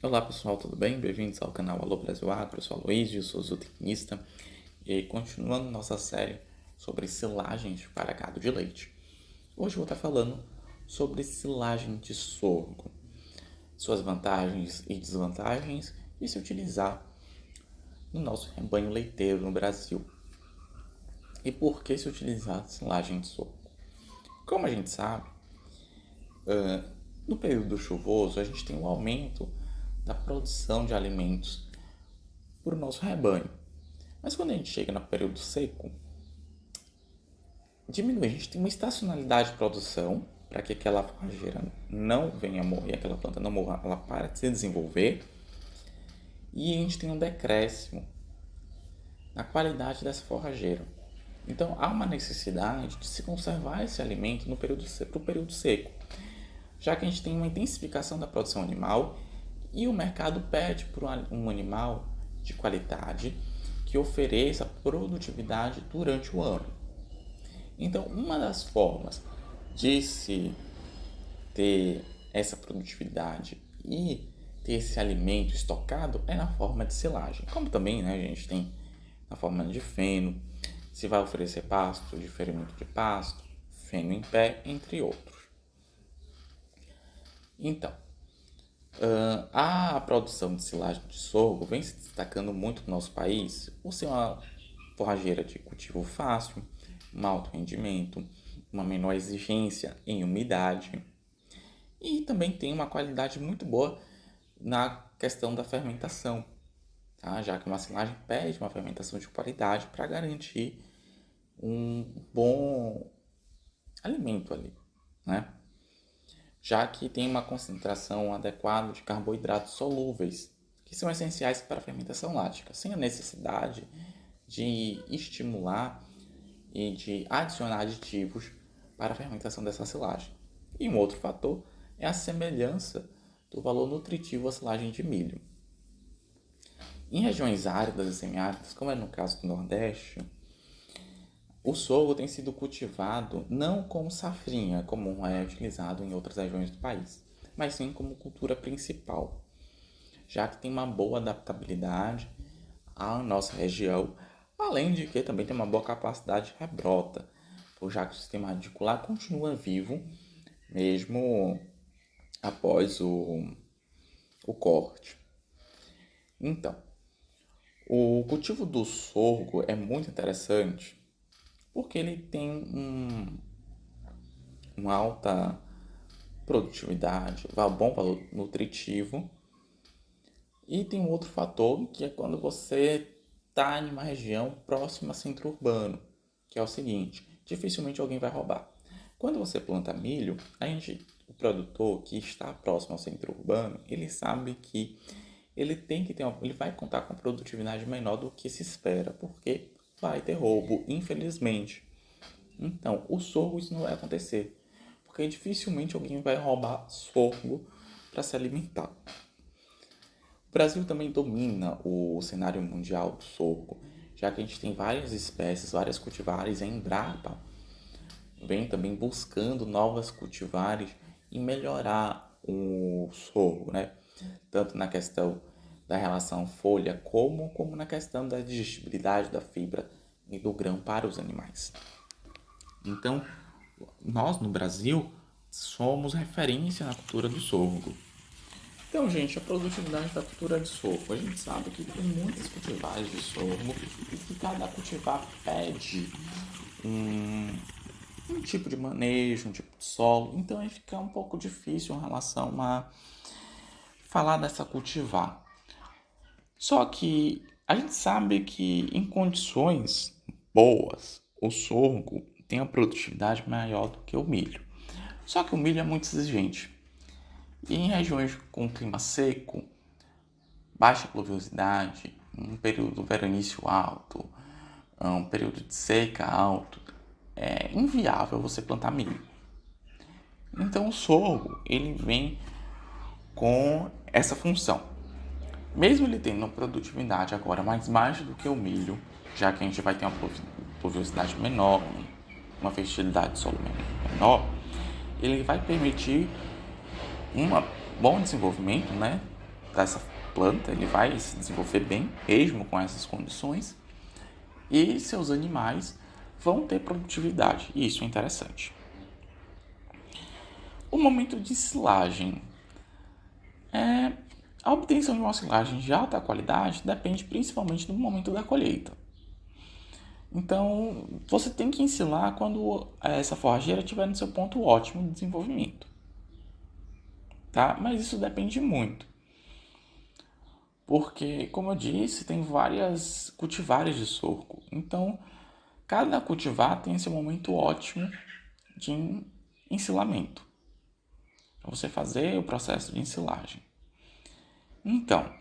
Olá pessoal, tudo bem? Bem-vindos ao canal Alô Brasil Agro, eu sou Aloysio, sou zootecnista e continuando nossa série sobre silagens para gado de leite. Hoje eu vou estar falando sobre silagem de sorgo, suas vantagens e desvantagens e se utilizar no nosso rebanho leiteiro no Brasil. E por que se utilizar silagem de sorgo? Como a gente sabe, no período chuvoso a gente tem um aumento da produção de alimentos para o nosso rebanho. Mas quando a gente chega no período seco, diminui. A gente tem uma estacionalidade de produção para que aquela forrageira não venha morrer, aquela planta não morra, ela para de se desenvolver. E a gente tem um decréscimo na qualidade dessa forrageira. Então há uma necessidade de se conservar esse alimento no período seco, já que a gente tem uma intensificação da produção animal e o mercado pede por um animal de qualidade que ofereça produtividade durante o ano. Então, uma das formas de se ter essa produtividade e ter esse alimento estocado é na forma de silagem. Como também, a gente tem na forma de feno, se vai oferecer pasto, diferimento de pasto, feno em pé, entre outros. Então, a produção de silagem de sorgo vem se destacando muito no nosso país por ser uma forrageira de cultivo fácil, um alto rendimento, uma menor exigência em umidade e também tem uma qualidade muito boa na questão da fermentação, tá? Já que uma silagem pede uma fermentação de qualidade para garantir um bom alimento ali, né? Já que tem uma concentração adequada de carboidratos solúveis, que são essenciais para a fermentação lática, sem a necessidade de estimular e de adicionar aditivos para a fermentação dessa silagem. E um outro fator é a semelhança do valor nutritivo à silagem de milho. Em regiões áridas e semiáridas, como é no caso do Nordeste, o sorgo tem sido cultivado não como safrinha, como é utilizado em outras regiões do país, mas sim como cultura principal, já que tem uma boa adaptabilidade à nossa região, além de que também tem uma boa capacidade de rebrota, já que o sistema radicular continua vivo mesmo após o corte. Então, o cultivo do sorgo é muito interessante porque ele tem uma alta produtividade, bom valor nutritivo. E tem um outro fator que é quando você está em uma região próxima a centro urbano, que é o seguinte: dificilmente alguém vai roubar. Quando você planta milho, o produtor que está próximo ao centro urbano, ele sabe que ele vai contar com produtividade menor do que se espera, porque vai ter roubo, infelizmente. Então, o sorgo isso não vai acontecer, porque dificilmente alguém vai roubar sorgo para se alimentar. O Brasil também domina o cenário mundial do sorgo, já que a gente tem várias espécies, várias cultivares. A Embrapa vem também buscando novas cultivares e melhorar o sorgo, né? Tanto na questão da relação folha como na questão da digestibilidade da fibra e do grão para os animais. Então, nós no Brasil somos referência na cultura do sorgo. Então, gente, a produtividade da cultura de sorgo. A gente sabe que tem muitas cultivares de sorgo e que cada cultivar pede um tipo de manejo, um tipo de solo. Então, aí fica um pouco difícil em relação a falar dessa cultivar. Só que a gente sabe que em condições boas, o sorgo tem a produtividade maior do que o milho. Só que o milho é muito exigente. E em regiões com clima seco, baixa pluviosidade, um período veranício alto, um período de seca alto, é inviável você plantar milho. Então o sorgo, ele vem com essa função. Mesmo ele tendo uma produtividade agora mais do que o milho, já que a gente vai ter uma pluviosidade menor, uma fertilidade de solo menor, ele vai permitir um bom desenvolvimento, dessa planta, ele vai se desenvolver bem, mesmo com essas condições, e seus animais vão ter produtividade, e isso é interessante. O momento de silagem. A obtenção de uma silagem de alta qualidade depende principalmente do momento da colheita. Então, você tem que ensilar quando essa forrageira estiver no seu ponto ótimo de desenvolvimento. Tá? Mas isso depende muito. Porque, como eu disse, tem várias cultivares de sorgo. Então, cada cultivar tem seu momento ótimo de ensilamento. Para você fazer o processo de ensilagem. Então,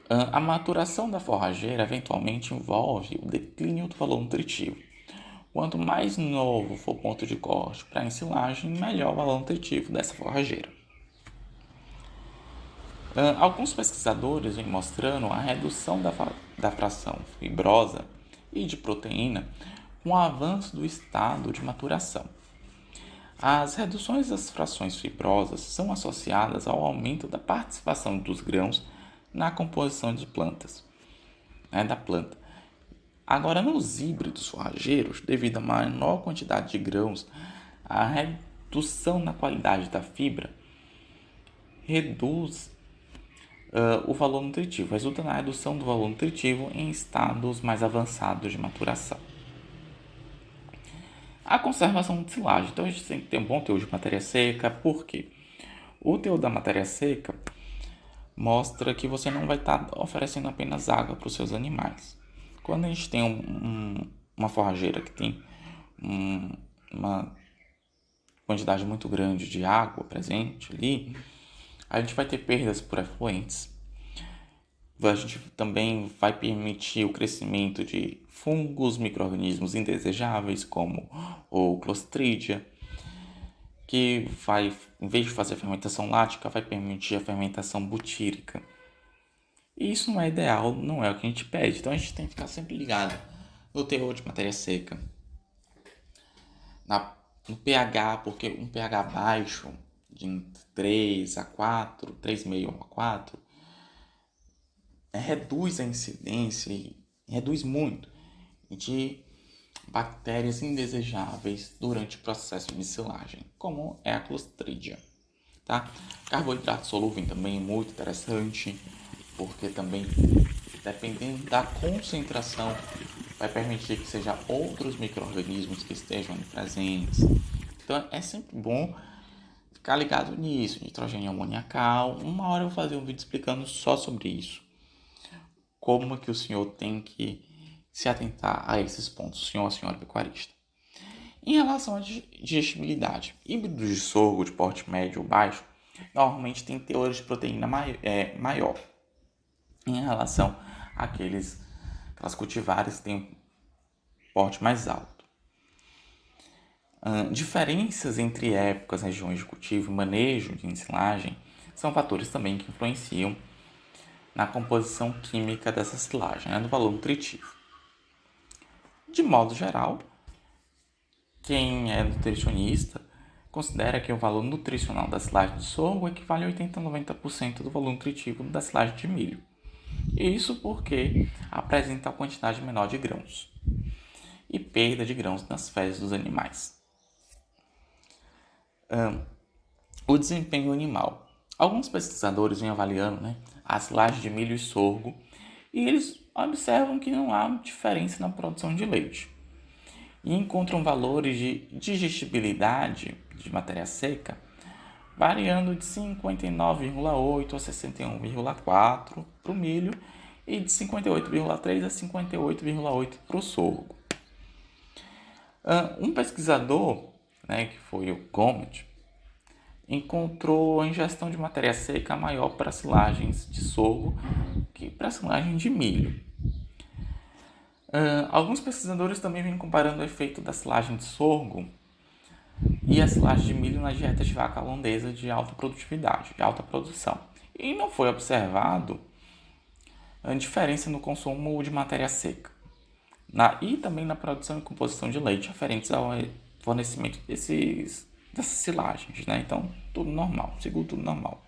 a maturação da forrageira eventualmente envolve o declínio do valor nutritivo. Quanto mais novo for o ponto de corte para a ensilagem, melhor o valor nutritivo dessa forrageira. Alguns pesquisadores vêm mostrando a redução da fração fibrosa e de proteína com o avanço do estado de maturação. As reduções das frações fibrosas são associadas ao aumento da participação dos grãos na composição de plantas, da planta. Agora, nos híbridos forrageiros, devido à menor quantidade de grãos, a redução na qualidade da fibra reduz o valor nutritivo, resulta na redução do valor nutritivo em estados mais avançados de maturação. A conservação de silagem. Então, a gente tem que ter um bom teor de matéria seca, porque o teor da matéria seca mostra que você não vai estar oferecendo apenas água para os seus animais. Quando a gente tem uma forrageira que tem uma quantidade muito grande de água presente ali, a gente vai ter perdas por efluentes. A gente também vai permitir o crescimento de fungos, micro-organismos indesejáveis, como o Clostridia, que vai, em vez de fazer a fermentação lática, vai permitir a fermentação butírica. E isso não é ideal, não é o que a gente pede. Então a gente tem que ficar sempre ligado no teor de matéria seca, no pH, porque um pH baixo, de 3 a 4, 3,5 a 4, reduz a incidência, reduz muito, de bactérias indesejáveis durante o processo de silagem, como é a Clostridia. Tá? Carboidrato solúvel também é muito interessante, porque também, dependendo da concentração, vai permitir que sejam outros micro-organismos que estejam presentes. Então, é sempre bom ficar ligado nisso, nitrogênio amoniacal. Uma hora eu vou fazer um vídeo explicando só sobre isso. Como que o senhor tem que se atentar a esses pontos, senhor ou senhora pecuarista. Em relação à digestibilidade, híbridos de sorgo de porte médio ou baixo normalmente tem teores de proteína maior em relação àquelas cultivares que têm um porte mais alto. Diferenças entre épocas, regiões de cultivo e manejo de ensilagem são fatores também que influenciam na composição química dessa silagem, do valor nutritivo. De modo geral, quem é nutricionista considera que o valor nutricional da silagem de sorgo equivale a 80 a 90% do valor nutritivo da silagem de milho. Isso porque apresenta a quantidade menor de grãos e perda de grãos nas fezes dos animais. O desempenho animal. Alguns pesquisadores vêm avaliando a silagem de milho e sorgo e eles observam que não há diferença na produção de leite e encontram valores de digestibilidade de matéria seca variando de 59,8 a 61,4 para o milho e de 58,3 a 58,8 para o sorgo. Um pesquisador, que foi o Gomet, encontrou a ingestão de matéria seca maior para silagens de sorgo que para silagem de milho. Alguns pesquisadores também vêm comparando o efeito da silagem de sorgo e a silagem de milho na dieta de vaca holandesa de alta produtividade, de alta produção. E não foi observado a diferença no consumo de matéria seca e também na produção e composição de leite referentes ao fornecimento dessas silagens. Então, tudo normal, segundo tudo normal.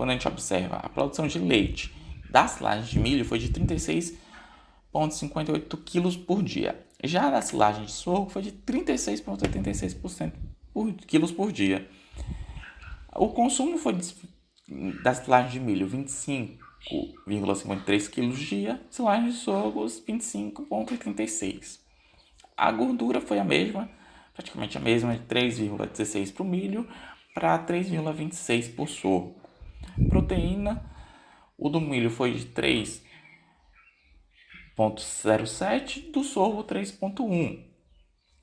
quando a gente observa a produção de leite da silagem de milho foi de 36,58 quilos por dia. Já da silagem de sorgo foi de 36,86% quilos por dia. O consumo foi da silagem de milho 25,53 quilos por dia, silagem de sorgo 25,86. A gordura foi a mesma, praticamente a mesma, de 3,16 para o milho para 3,26 por sorgo. Proteína, o do milho foi de 3,07, do sorgo 3,1.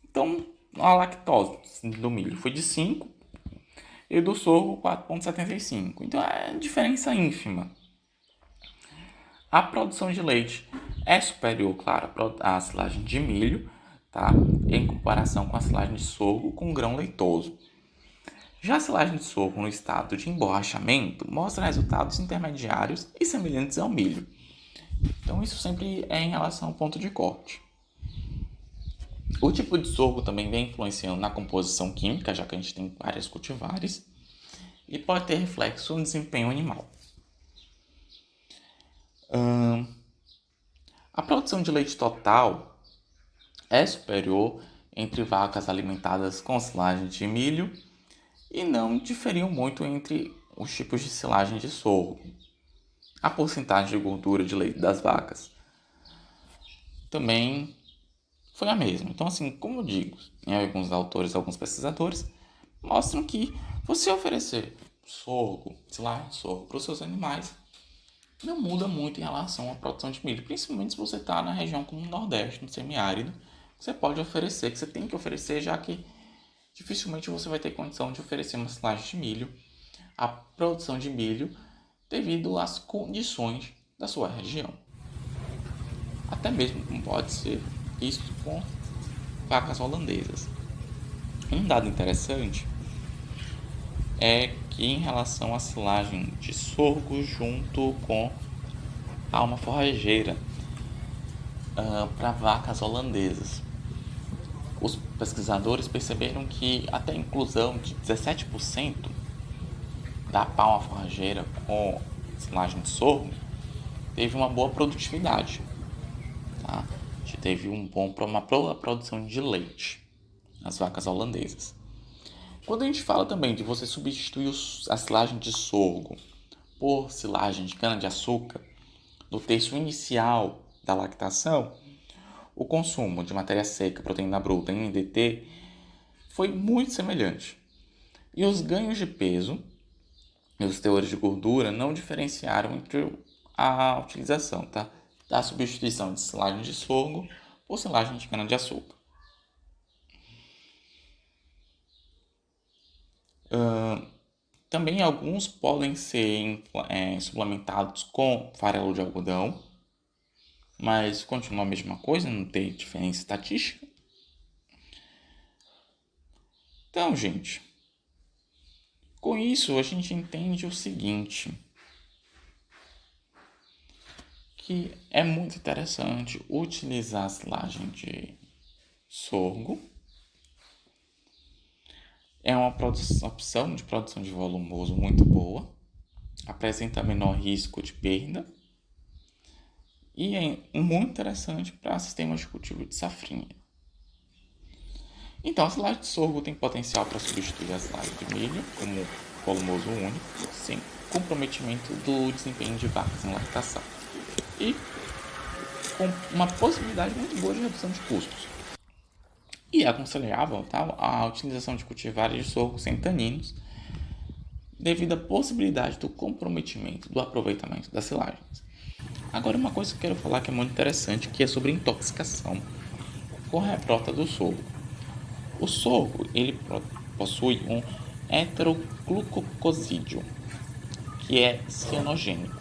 Então, a lactose do milho foi de 5 e do sorgo 4,75. Então, é diferença ínfima. A produção de leite é superior, claro, à silagem de milho, tá? Em comparação com a silagem de sorgo com grão leitoso. Já a silagem de sorgo no estado de emborrachamento mostra resultados intermediários e semelhantes ao milho. Então isso sempre é em relação ao ponto de corte. O tipo de sorgo também vem influenciando na composição química, já que a gente tem várias cultivares, e pode ter reflexo no desempenho animal. A produção de leite total é superior entre vacas alimentadas com silagem de milho e não diferiam muito entre os tipos de silagem de sorgo. A porcentagem de gordura de leite das vacas também foi a mesma. Então, assim, como eu digo, em alguns autores, alguns pesquisadores, mostram que você oferecer silagem de sorgo para os seus animais não muda muito em relação à produção de milho, principalmente se você está na região como o Nordeste, no semiárido, você pode oferecer, que você tem que oferecer, já que dificilmente você vai ter condição de oferecer uma silagem de milho, a produção de milho, devido às condições da sua região. Até mesmo como pode ser isso com vacas holandesas. Um dado interessante é que em relação à silagem de sorgo junto com a alma forrageira para vacas holandesas, os pesquisadores perceberam que até a inclusão de 17% da palma forrageira com silagem de sorgo teve uma boa produtividade. Tá? A gente teve uma boa produção de leite nas vacas holandesas. Quando a gente fala também de você substituir a silagem de sorgo por silagem de cana-de-açúcar no terço inicial da lactação, o consumo de matéria seca, proteína bruta e NDT foi muito semelhante. E os ganhos de peso e os teores de gordura não diferenciaram entre a utilização, tá? Da substituição de silagem de sorgo por silagem de cana-de-açúcar. Também alguns podem ser suplementados com farelo de algodão, mas continua a mesma coisa, não tem diferença estatística. Então, gente, com isso a gente entende o seguinte, que é muito interessante utilizar a silagem de sorgo. É uma opção de produção de volumoso muito boa, apresenta menor risco de perda e é muito interessante para sistemas de cultivo de safrinha. Então, a silagem de sorgo tem potencial para substituir a silagem de milho como volumoso único, sem comprometimento do desempenho de vacas em lactação e com uma possibilidade muito boa de redução de custos. E é aconselhável a utilização de cultivares de sorgo sem taninos, devido à possibilidade do comprometimento do aproveitamento das silagens. Agora, uma coisa que eu quero falar que é muito interessante, que é sobre intoxicação com rebrota do sorgo. O sorgo ele possui um heteroglucosídeo, que é cianogênico.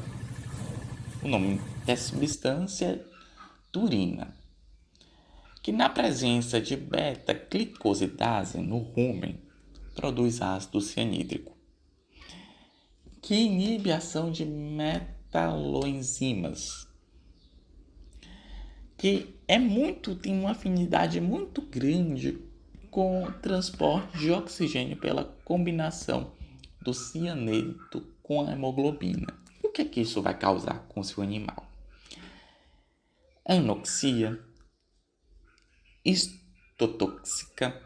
O nome dessa substância urina, que na presença de beta-glicosidase no rúmen produz ácido cianídrico, que inibe a ação de metaloenzimas, que tem uma afinidade muito grande com o transporte de oxigênio pela combinação do cianeto com a hemoglobina. O que é que isso vai causar com o seu animal? Anoxia, histotóxica,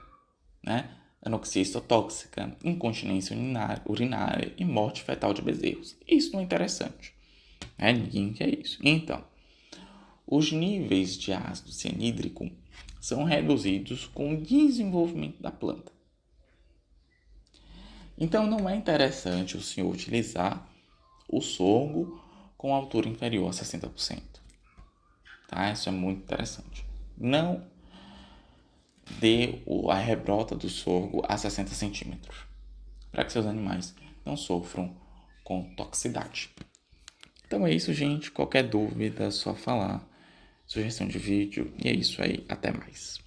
né? Anoxia histotóxica, incontinência urinária e morte fetal de bezerros. Isso não é interessante, né? Ninguém quer isso. Então, os níveis de ácido cianídrico são reduzidos com o desenvolvimento da planta. Então, não é interessante o senhor utilizar o sorgo com altura inferior a 60%. Tá? Isso é muito interessante. Não dê a rebrota do sorgo a 60 centímetros, para que seus animais não sofram com toxicidade. Então é isso, gente. Qualquer dúvida é só falar. Sugestão de vídeo. E é isso aí. Até mais.